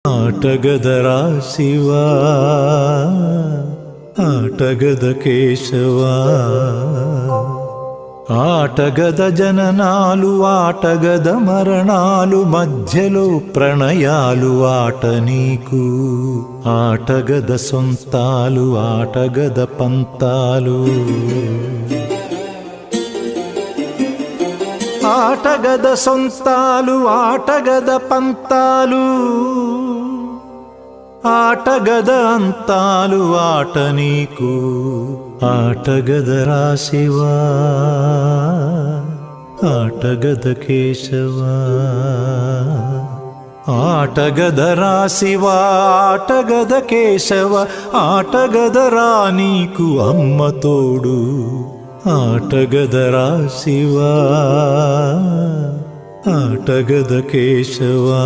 ఆటగదరా శివా ఆటగద కేశవా ఆటగద జననాలు ఆటగద మరణాలు మధ్యలో ప్రణయాలు ఆట నీకు ఆటగద సొంతాలు ఆటగద పంతాలు ఆటగద సొంతాలు ఆటగద పంతాలు ఆటగద అంతాలు ఆట నీకు ఆటగదరా శివా ఆటగద కేశవా ఆటగదరా శివా ఆటగద కేశవ ఆటగదరా నీకు అమ్మ తోడు ఆటగదరా శివా ఆటగద కేశవా